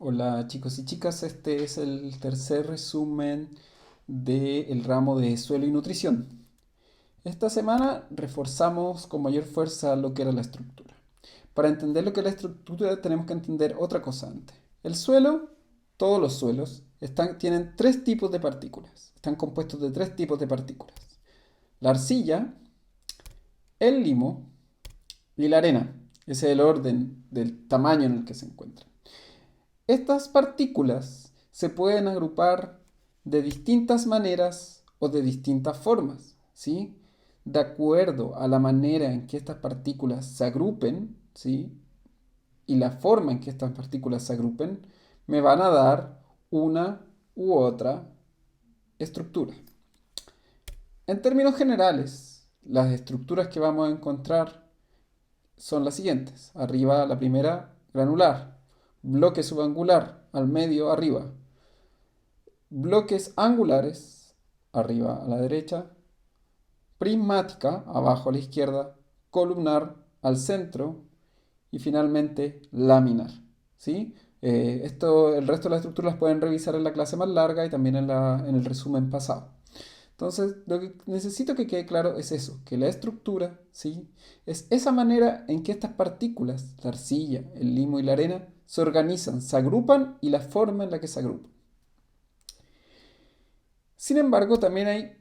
Hola chicos y chicas, este es el tercer resumen del ramo de suelo y nutrición. Esta semana reforzamos con mayor fuerza lo que era la estructura. Para entender lo que es la estructura tenemos que entender otra cosa antes. El suelo, todos los suelos, tienen tres tipos de partículas. Están compuestos de tres tipos de partículas. La arcilla, el limo y la arena. Ese es el orden del tamaño en el que se encuentran. Estas partículas se pueden agrupar de distintas maneras o de distintas formas, ¿sí? De acuerdo a la manera en que estas partículas se agrupen, ¿sí? Y la forma en que estas partículas se agrupen, me van a dar una u otra estructura. En términos generales, las estructuras que vamos a encontrar son las siguientes. Arriba la primera, granular. Bloque subangular, al medio, arriba. Bloques angulares, arriba a la derecha, prismática, abajo a la izquierda, columnar al centro y finalmente laminar. ¿Sí? El resto de las estructuras las pueden revisar en la clase más larga y también en el resumen pasado. Entonces, lo que necesito que quede claro es eso, que la estructura, ¿sí? Es esa manera en que estas partículas, la arcilla, el limo y la arena, se organizan, se agrupan y la forma en la que se agrupan. Sin embargo, también hay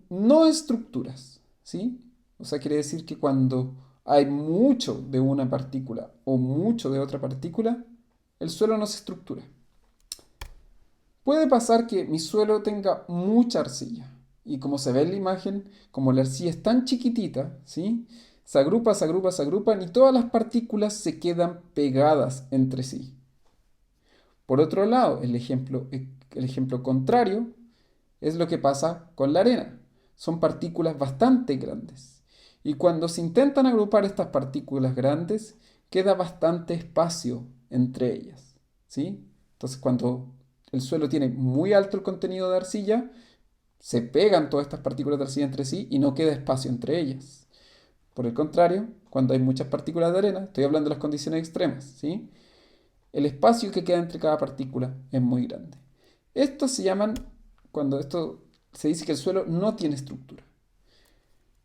no estructuras, ¿sí? O sea, quiere decir que cuando hay mucho de una partícula o mucho de otra partícula, el suelo no se estructura. Puede pasar que mi suelo tenga mucha arcilla y como se ve en la imagen, como la arcilla es tan chiquitita, ¿sí? Se agrupa, se agrupa, se agrupan y todas las partículas se quedan pegadas entre sí. Por otro lado, el ejemplo contrario es lo que pasa con la arena. Son partículas bastante grandes. Y cuando se intentan agrupar estas partículas grandes, queda bastante espacio entre ellas. ¿Sí? Entonces, cuando el suelo tiene muy alto el contenido de arcilla, se pegan todas estas partículas de arcilla entre sí y no queda espacio entre ellas. Por el contrario, cuando hay muchas partículas de arena, estoy hablando de las condiciones extremas, ¿sí? El espacio que queda entre cada partícula es muy grande. Estos se llaman, cuando esto se dice que el suelo no tiene estructura.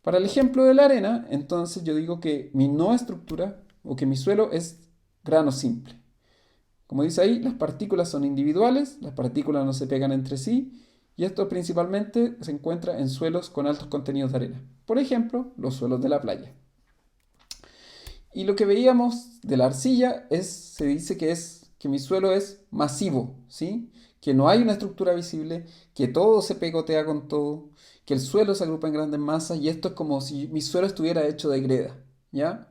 Para el ejemplo de la arena, entonces yo digo que mi no estructura o que mi suelo es grano simple. Como dice ahí, las partículas son individuales, las partículas no se pegan entre sí y esto principalmente se encuentra en suelos con altos contenidos de arena. Por ejemplo, los suelos de la playa. Y lo que veíamos de la arcilla se dice que mi suelo es masivo, ¿sí? Que no hay una estructura visible, que todo se pegotea con todo, que el suelo se agrupa en grandes masas y esto es como si mi suelo estuviera hecho de greda, ¿ya?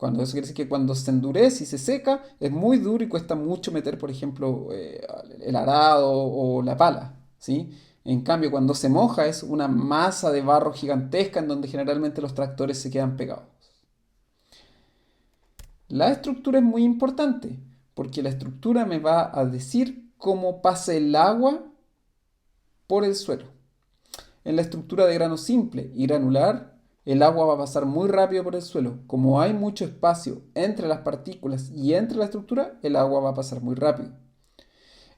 Eso quiere decir que cuando se endurece y se seca es muy duro y cuesta mucho meter, por ejemplo, el arado o la pala, ¿sí? En cambio, cuando se moja es una masa de barro gigantesca en donde generalmente los tractores se quedan pegados. La estructura es muy importante porque la estructura me va a decir cómo pasa el agua por el suelo. En la estructura de grano simple y granular, el agua va a pasar muy rápido por el suelo. Como hay mucho espacio entre las partículas y entre la estructura, el agua va a pasar muy rápido.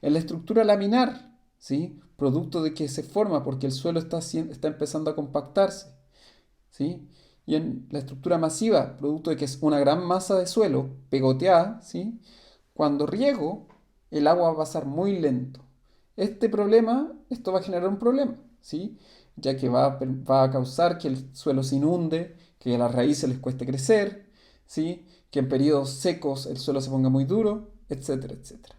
En la estructura laminar, ¿sí? Producto de que se forma porque el suelo está empezando a compactarse, ¿sí? Y en la estructura masiva, producto de que es una gran masa de suelo pegoteada, ¿sí? Cuando riego, el agua va a pasar muy lento. Esto va a generar un problema, ¿sí? Ya que va a causar que el suelo se inunde, que a las raíces les cueste crecer, ¿sí? Que en periodos secos el suelo se ponga muy duro, etcétera, etcétera.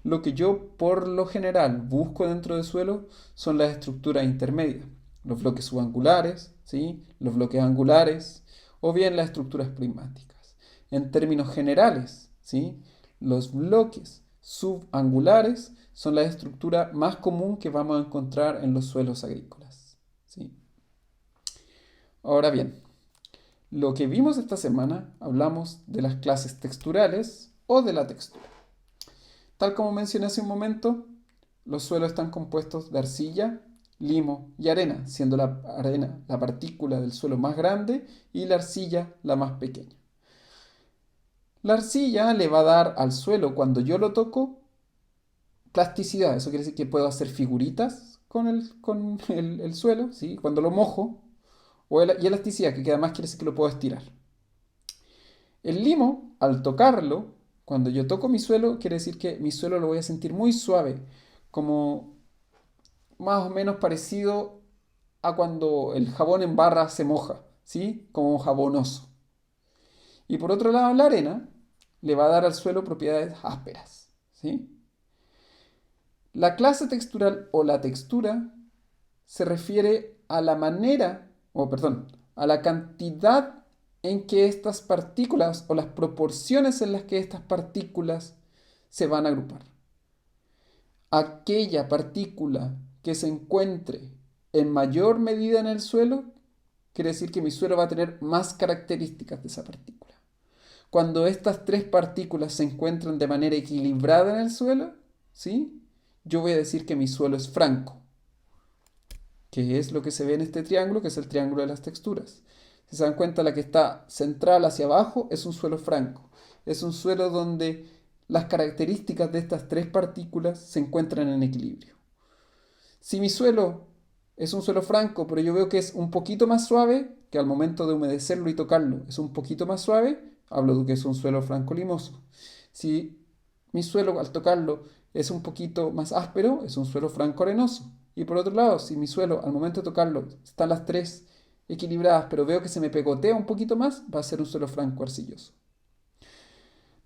Lo que yo por lo general busco dentro del suelo son las estructuras intermedias, los bloques subangulares, ¿sí? Los bloques angulares o bien las estructuras prismáticas. En términos generales, ¿sí? Los bloques subangulares son la estructura más común que vamos a encontrar en los suelos agrícolas, ¿sí? Ahora bien, lo que vimos esta semana, hablamos de las clases texturales o de la textura. Tal como mencioné hace un momento, los suelos están compuestos de arcilla, limo y arena, siendo la arena la partícula del suelo más grande y la arcilla la más pequeña. La arcilla le va a dar al suelo cuando yo lo toco plasticidad. Eso quiere decir que puedo hacer figuritas con el suelo, ¿sí? Cuando lo mojo. Y elasticidad, que además quiere decir que lo puedo estirar. El limo, al tocarlo, cuando yo toco mi suelo, quiere decir que mi suelo lo voy a sentir muy suave, como más o menos parecido a cuando el jabón en barra se moja, ¿sí? Como jabonoso. Y por otro lado, la arena le va a dar al suelo propiedades ásperas, ¿sí? La clase textural o la textura se refiere a la manera, o perdón, a la cantidad en que estas partículas o las proporciones en las que estas partículas se van a agrupar. Aquella partícula que se encuentre en mayor medida en el suelo, quiere decir que mi suelo va a tener más características de esa partícula. Cuando estas tres partículas se encuentran de manera equilibrada en el suelo, ¿sí? Yo voy a decir que mi suelo es franco, que es lo que se ve en este triángulo, que es el triángulo de las texturas. Si se dan cuenta, la que está central hacia abajo es un suelo franco. Es un suelo donde las características de estas tres partículas se encuentran en equilibrio. Si mi suelo es un suelo franco, pero yo veo que es un poquito más suave, que al momento de humedecerlo y tocarlo es un poquito más suave, hablo de que es un suelo franco limoso. Si mi suelo al tocarlo es un poquito más áspero, es un suelo franco arenoso. Y por otro lado, si mi suelo al momento de tocarlo están las tres equilibradas, pero veo que se me pegotea un poquito más, va a ser un suelo franco arcilloso.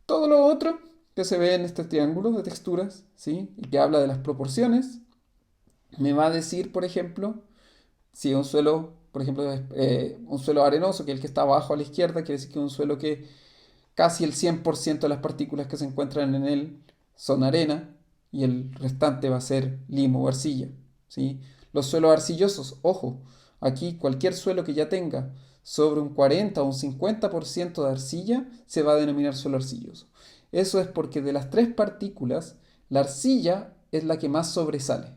Todo lo otro que se ve en este triángulo de texturas, ¿sí? Y que habla de las proporciones, me va a decir, por ejemplo, si un suelo, por ejemplo, un suelo arenoso, que es el que está abajo a la izquierda, quiere decir que es un suelo que casi el 100% de las partículas que se encuentran en él son arena y el restante va a ser limo o arcilla, ¿sí? Los suelos arcillosos, ojo, aquí cualquier suelo que ya tenga sobre un 40 o un 50% de arcilla se va a denominar suelo arcilloso. Eso es porque de las tres partículas, la arcilla es la que más sobresale,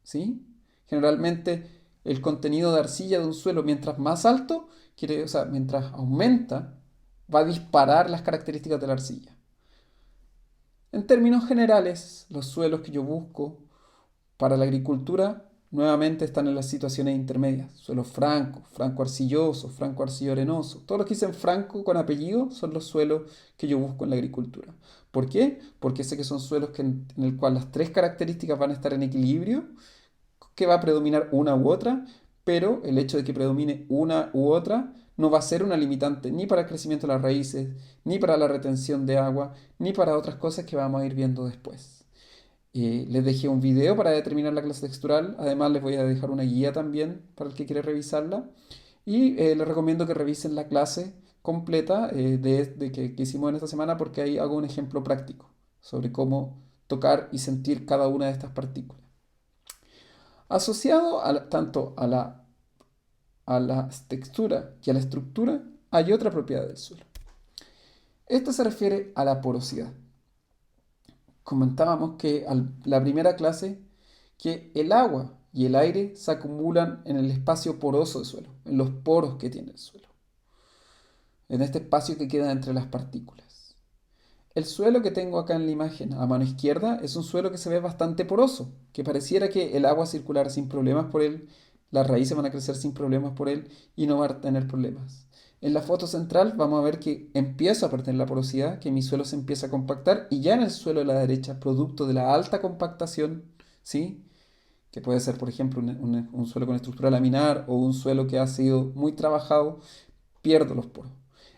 ¿sí? Generalmente el contenido de arcilla de un suelo mientras más alto, o sea, mientras aumenta, va a disparar las características de la arcilla. En términos generales, los suelos que yo busco para la agricultura nuevamente están en las situaciones intermedias. Suelo franco, franco arcilloso, franco arcillo arenoso. Todos los que dicen franco con apellido son los suelos que yo busco en la agricultura. ¿Por qué? Porque sé que son suelos en el cual las tres características van a estar en equilibrio, que va a predominar una u otra, pero el hecho de que predomine una u otra no va a ser una limitante ni para el crecimiento de las raíces, ni para la retención de agua, ni para otras cosas que vamos a ir viendo después. Les dejé un video para determinar la clase textural, además les voy a dejar una guía también para el que quiere revisarla y les recomiendo que revisen la clase completa que hicimos en esta semana porque ahí hago un ejemplo práctico sobre cómo tocar y sentir cada una de estas partículas. Asociado tanto a la textura y a la estructura, hay otra propiedad del suelo. Esta se refiere a la porosidad. Comentábamos que la primera clase que el agua y el aire se acumulan en el espacio poroso del suelo, en los poros que tiene el suelo, en este espacio que queda entre las partículas. El suelo que tengo acá en la imagen a mano izquierda es un suelo que se ve bastante poroso, que pareciera que el agua circulará sin problemas por él, las raíces van a crecer sin problemas por él y no va a tener problemas. En la foto central vamos a ver que empieza a perder la porosidad, que mi suelo se empieza a compactar y ya en el suelo de la derecha, producto de la alta compactación, ¿sí? Que puede ser, por ejemplo, un suelo con estructura laminar o un suelo que ha sido muy trabajado, pierdo los poros.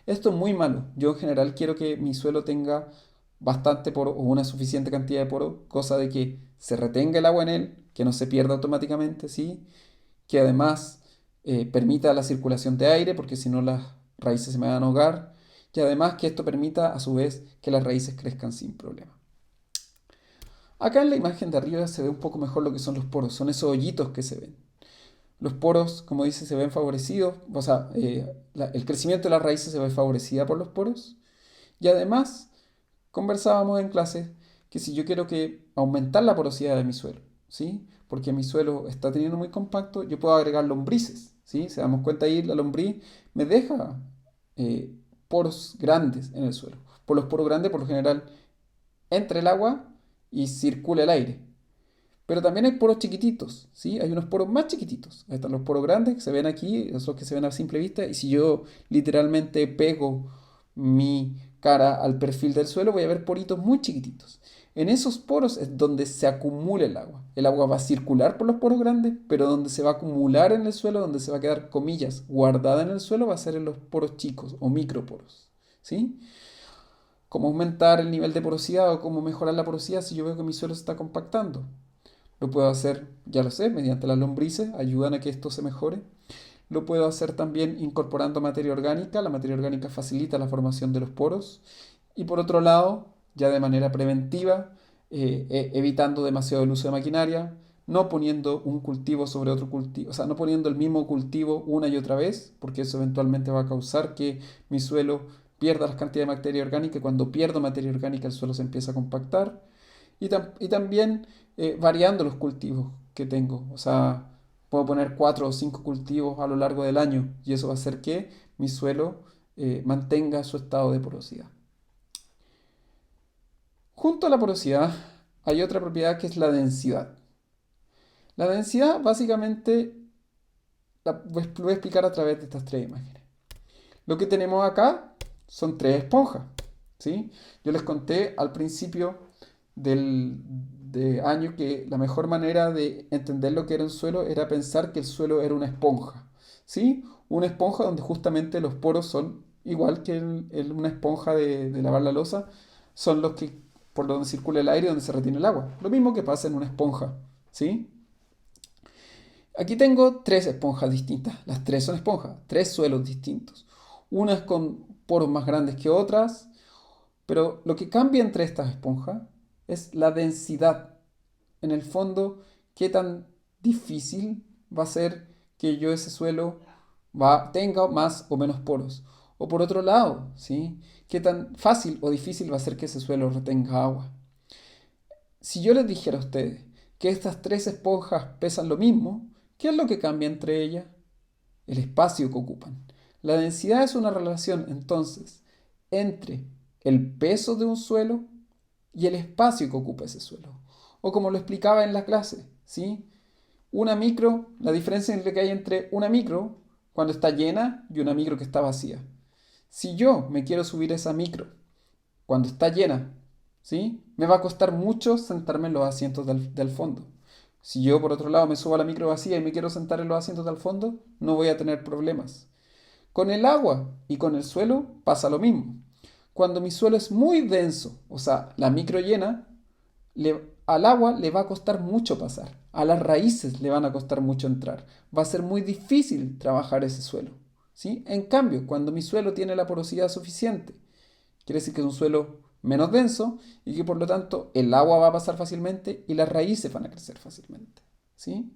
Esto es muy malo. Yo en general quiero que mi suelo tenga bastante poro o una suficiente cantidad de poro, cosa de que se retenga el agua en él, que no se pierda automáticamente, ¿sí? Que además permita la circulación de aire, porque si no las raíces se me van a ahogar, y además que esto permita a su vez que las raíces crezcan sin problema. Acá en la imagen de arriba se ve un poco mejor lo que son los poros, son esos hoyitos que se ven. Los poros, como dice, se ven favorecidos, o sea, el crecimiento de las raíces se ve favorecida por los poros. Y además, conversábamos en clase que si yo quiero que aumentar la porosidad de mi suelo, ¿sí? Porque mi suelo está teniendo muy compacto, yo puedo agregar lombrices, ¿sí? Se damos cuenta ahí, la lombriz me deja poros grandes en el suelo. Por los poros grandes, por lo general, entra el agua y circula el aire. Pero también hay poros chiquititos, ¿sí? Hay unos poros más chiquititos. Ahí están los poros grandes que se ven aquí, esos que se ven a simple vista. Y si yo literalmente pego mi cara al perfil del suelo, voy a ver poritos muy chiquititos. En esos poros es donde se acumula el agua. El agua va a circular por los poros grandes, pero donde se va a acumular en el suelo, donde se va a quedar, comillas, guardada en el suelo, va a ser en los poros chicos o microporos, ¿sí? Cómo aumentar el nivel de porosidad o cómo mejorar la porosidad si yo veo que mi suelo se está compactando. Lo puedo hacer, ya lo sé, mediante las lombrices, ayudan a que esto se mejore. Lo puedo hacer también incorporando materia orgánica. La materia orgánica facilita la formación de los poros. Y por otro lado, ya de manera preventiva, evitando demasiado el uso de maquinaria, no poniendo un cultivo sobre otro cultivo, o sea, no poniendo el mismo cultivo una y otra vez, porque eso eventualmente va a causar que mi suelo pierda las cantidades de materia orgánica y cuando pierdo materia orgánica el suelo se empieza a compactar. Y también variando los cultivos que tengo, o sea, puedo poner 4 o 5 cultivos a lo largo del año y eso va a hacer que mi suelo mantenga su estado de porosidad. Junto a la porosidad hay otra propiedad que es la densidad. La densidad básicamente lo voy a explicar a través de estas tres imágenes. Lo que tenemos acá son tres esponjas, ¿sí? Yo les conté al principio del de año que la mejor manera de entender lo que era un suelo era pensar que el suelo era una esponja, ¿sí? Una esponja donde justamente los poros son igual que una esponja de lavar la loza, son los que por donde circula el aire y donde se retiene el agua. Lo mismo que pasa en una esponja, ¿sí? Aquí tengo tres esponjas distintas. Las tres son esponjas, tres suelos distintos. Unas con poros más grandes que otras, pero lo que cambia entre estas esponjas es la densidad. En el fondo, qué tan difícil va a ser que yo ese suelo tenga más o menos poros. O por otro lado, ¿sí? Qué tan fácil o difícil va a ser que ese suelo retenga agua. Si yo les dijera a ustedes que estas tres esponjas pesan lo mismo, ¿qué es lo que cambia entre ellas? El espacio que ocupan. La densidad es una relación entonces entre el peso de un suelo y el espacio que ocupa ese suelo. O como lo explicaba en la clase, ¿sí? Una micro, la diferencia que hay entre una micro cuando está llena y una micro que está vacía. Si yo me quiero subir a esa micro cuando está llena, ¿sí? Me va a costar mucho sentarme en los asientos del fondo. Si yo por otro lado me subo a la micro vacía y me quiero sentar en los asientos del fondo, no voy a tener problemas. Con el agua y con el suelo pasa lo mismo. Cuando mi suelo es muy denso, o sea, la micro llena, al agua le va a costar mucho pasar. A las raíces le van a costar mucho entrar. Va a ser muy difícil trabajar ese suelo, ¿sí? En cambio, cuando mi suelo tiene la porosidad suficiente, quiere decir que es un suelo menos denso y que por lo tanto el agua va a pasar fácilmente y las raíces van a crecer fácilmente, ¿sí?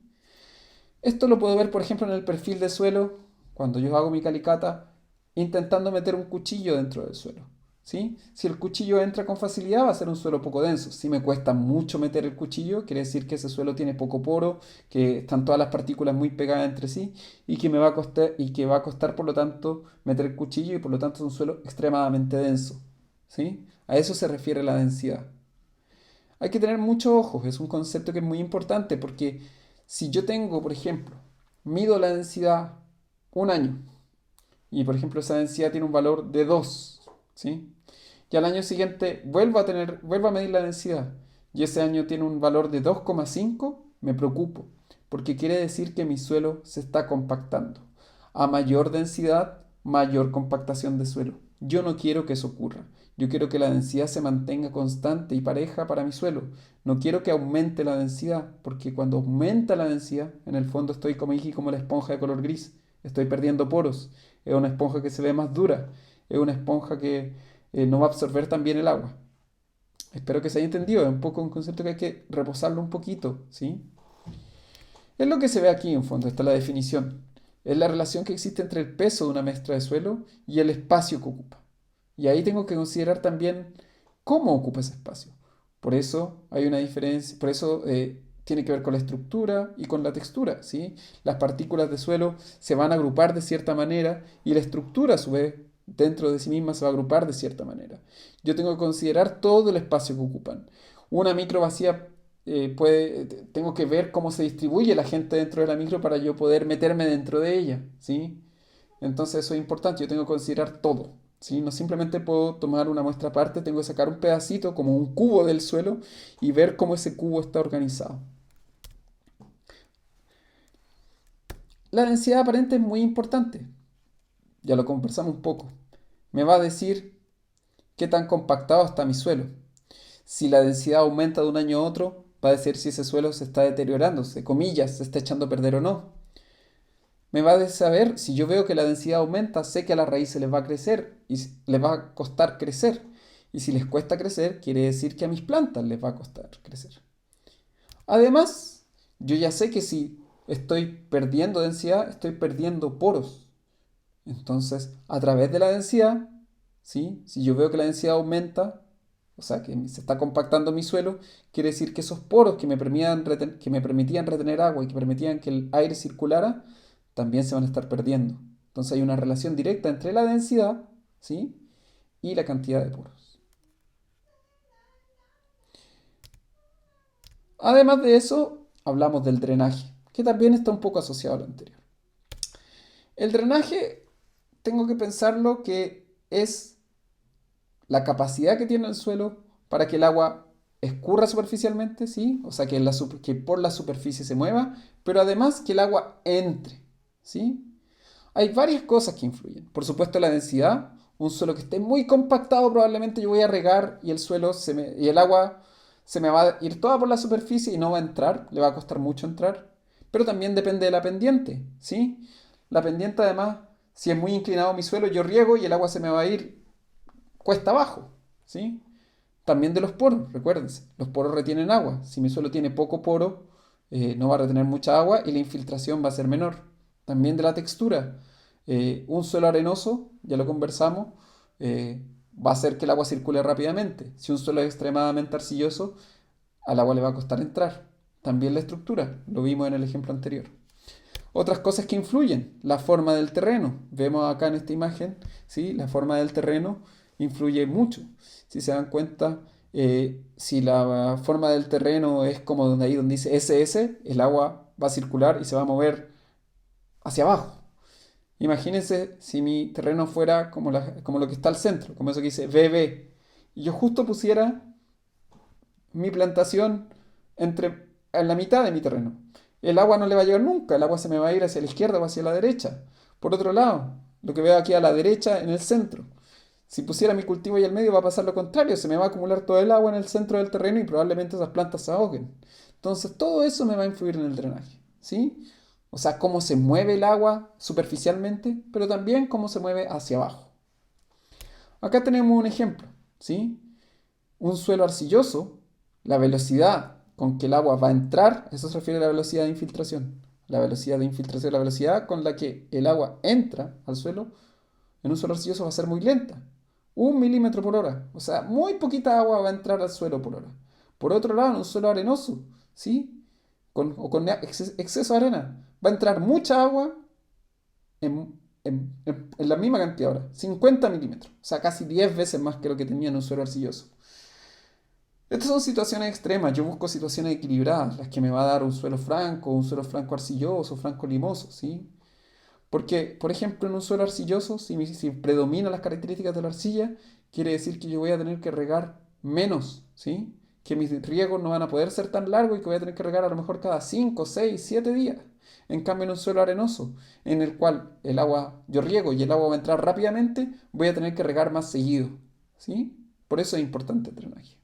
Esto lo puedo ver, por ejemplo, en el perfil de suelo, cuando yo hago mi calicata, intentando meter un cuchillo dentro del suelo, ¿sí? Si el cuchillo entra con facilidad, va a ser un suelo poco denso. Si me cuesta mucho meter el cuchillo, quiere decir que ese suelo tiene poco poro, que están todas las partículas muy pegadas entre sí y que me va a costar, y que va a costar, por lo tanto, meter el cuchillo y por lo tanto es un suelo extremadamente denso, ¿sí? A eso se refiere la densidad. Hay que tener mucho ojo, es un concepto que es muy importante porque si yo tengo, por ejemplo, mido la densidad un año y, por ejemplo, esa densidad tiene un valor de 2, ¿sí? Y al año siguiente vuelvo a medir la densidad y ese año tiene un valor de 2,5, me preocupo porque quiere decir que mi suelo se está compactando. A mayor densidad, mayor compactación de suelo. Yo no quiero que eso ocurra. Yo quiero que la densidad se mantenga constante y pareja para mi suelo. No quiero que aumente la densidad, porque cuando aumenta la densidad, en el fondo estoy, como dije, como la esponja de color gris. Estoy perdiendo poros. Es una esponja que se ve más dura. Es una esponja que no va a absorber tan bien el agua. Espero que se haya entendido. Es un poco un concepto que hay que reposarlo un poquito, ¿sí? Es lo que se ve aquí en fondo, está la definición. Es la relación que existe entre el peso de una muestra de suelo y el espacio que ocupa. Y ahí tengo que considerar también cómo ocupa ese espacio. Por eso hay una diferencia, por eso tiene que ver con la estructura y con la textura, ¿sí? Las partículas de suelo se van a agrupar de cierta manera y la estructura a su vez dentro de sí misma se va a agrupar de cierta manera. Yo tengo que considerar todo el espacio que ocupan. Una micro vacía tengo que ver cómo se distribuye la gente dentro de la micro para yo poder meterme dentro de ella, ¿sí? Entonces eso es importante, yo tengo que considerar todo, ¿sí? No simplemente puedo tomar una muestra aparte, tengo que sacar un pedacito como un cubo del suelo y ver cómo ese cubo está organizado. La densidad aparente es muy importante, ya lo conversamos un poco. Me va a decir qué tan compactado está mi suelo. Si la densidad aumenta de un año a otro, va a decir si ese suelo se está deteriorando, comillas, se está echando a perder o no. Me va a saber, si yo veo que la densidad aumenta, sé que a las raíces les va a crecer y les va a costar crecer. Y si les cuesta crecer, quiere decir que a mis plantas les va a costar crecer. Además, yo ya sé que si estoy perdiendo densidad, estoy perdiendo poros. Entonces, a través de la densidad, ¿sí? Si yo veo que la densidad aumenta, o sea, que se está compactando mi suelo, quiere decir que esos poros que me permitían retener agua y que permitían que el aire circulara, también se van a estar perdiendo. Entonces hay una relación directa entre la densidad, ¿sí? Y la cantidad de poros. Además de eso, hablamos del drenaje, que también está un poco asociado a lo anterior. El drenaje, tengo que pensarlo que es la capacidad que tiene el suelo para que el agua escurra superficialmente, ¿sí? O sea, que por la superficie se mueva, pero además que el agua entre, ¿sí? Hay varias cosas que influyen. Por supuesto, la densidad. Un suelo que esté muy compactado, probablemente yo voy a regar y y el agua se me va a ir toda por la superficie y no va a entrar, le va a costar mucho entrar. Pero también depende de la pendiente, ¿sí? La pendiente además, si es muy inclinado mi suelo, yo riego y el agua se me va a ir cuesta abajo, ¿sí? También de los poros, recuérdense, los poros retienen agua. Si mi suelo tiene poco poro, no va a retener mucha agua y la infiltración va a ser menor. También de la textura. Un suelo arenoso, ya lo conversamos, va a hacer que el agua circule rápidamente. Si un suelo es extremadamente arcilloso, al agua le va a costar entrar. También la estructura, lo vimos en el ejemplo anterior. Otras cosas que influyen, la forma del terreno. Vemos acá en esta imagen, ¿sí? La forma del terreno influye mucho. Si se dan cuenta, si la forma del terreno es como donde ahí donde dice SS, el agua va a circular y se va a mover hacia abajo. Imagínense si mi terreno fuera como lo que está al centro, como eso que dice BB, y yo justo pusiera mi plantación en la mitad de mi terreno. El agua no le va a llegar nunca, el agua se me va a ir hacia la izquierda o hacia la derecha. Por otro lado, lo que veo aquí a la derecha en el centro. Si pusiera mi cultivo ahí al medio va a pasar lo contrario, se me va a acumular todo el agua en el centro del terreno y probablemente esas plantas se ahoguen. Entonces todo eso me va a influir en el drenaje, ¿sí? O sea, cómo se mueve el agua superficialmente, pero también cómo se mueve hacia abajo. Acá tenemos un ejemplo, ¿sí? Un suelo arcilloso, la velocidad con que el agua va a entrar, eso se refiere a la velocidad de infiltración. La velocidad de infiltración, la velocidad con la que el agua entra al suelo, en un suelo arcilloso va a ser muy lenta. 1 milímetro por hora. O sea, muy poquita agua va a entrar al suelo por hora. Por otro lado, en un suelo arenoso, ¿sí? Con exceso de arena, va a entrar mucha agua en la misma cantidad de horas. 50 milímetros. O sea, casi 10 veces más que lo que tenía en un suelo arcilloso. Estas son situaciones extremas, yo busco situaciones equilibradas, las que me va a dar un suelo franco arcilloso, franco limoso, ¿sí? Porque, por ejemplo, en un suelo arcilloso, si predominan las características de la arcilla, quiere decir que yo voy a tener que regar menos, ¿sí? Que mis riegos no van a poder ser tan largos y que voy a tener que regar a lo mejor cada 5, 6, 7 días. En cambio, en un suelo arenoso, en el cual el agua, yo riego y el agua va a entrar rápidamente, voy a tener que regar más seguido, ¿sí? Por eso es importante el drenaje.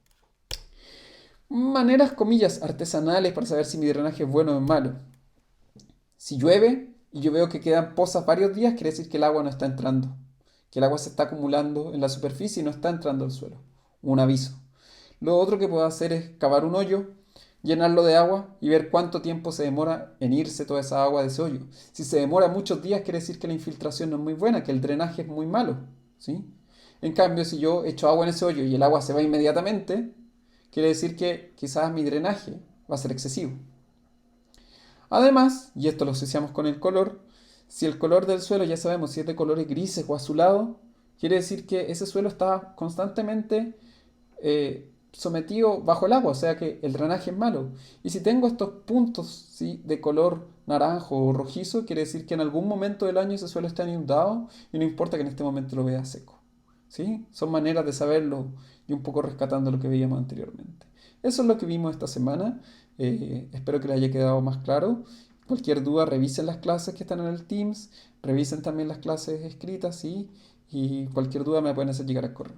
Maneras, comillas, artesanales para saber si mi drenaje es bueno o es malo. Si llueve y yo veo que quedan pozas varios días, quiere decir que el agua no está entrando, que el agua se está acumulando en la superficie y no está entrando al suelo. Un aviso. Lo otro que puedo hacer es cavar un hoyo, llenarlo de agua y ver cuánto tiempo se demora en irse toda esa agua de ese hoyo. Si se demora muchos días, quiere decir que la infiltración no es muy buena, que el drenaje es muy malo, ¿sí? En cambio, si yo echo agua en ese hoyo y el agua se va inmediatamente, quiere decir que quizás mi drenaje va a ser excesivo. Además, y esto lo asociamos con el color, si el color del suelo ya sabemos si es de colores grises o azulados, quiere decir que ese suelo está constantemente sometido bajo el agua, o sea que el drenaje es malo. Y si tengo estos puntos, ¿sí?, de color naranjo o rojizo, quiere decir que en algún momento del año ese suelo está inundado y no importa que en este momento lo vea seco. ¿Sí? Son maneras de saberlo y un poco rescatando lo que veíamos anteriormente. Eso es lo que vimos esta semana. Espero que les haya quedado más claro. Cualquier duda, revisen las clases que están en el Teams, revisen también las clases escritas, ¿sí? Y cualquier duda me pueden hacer llegar al correo.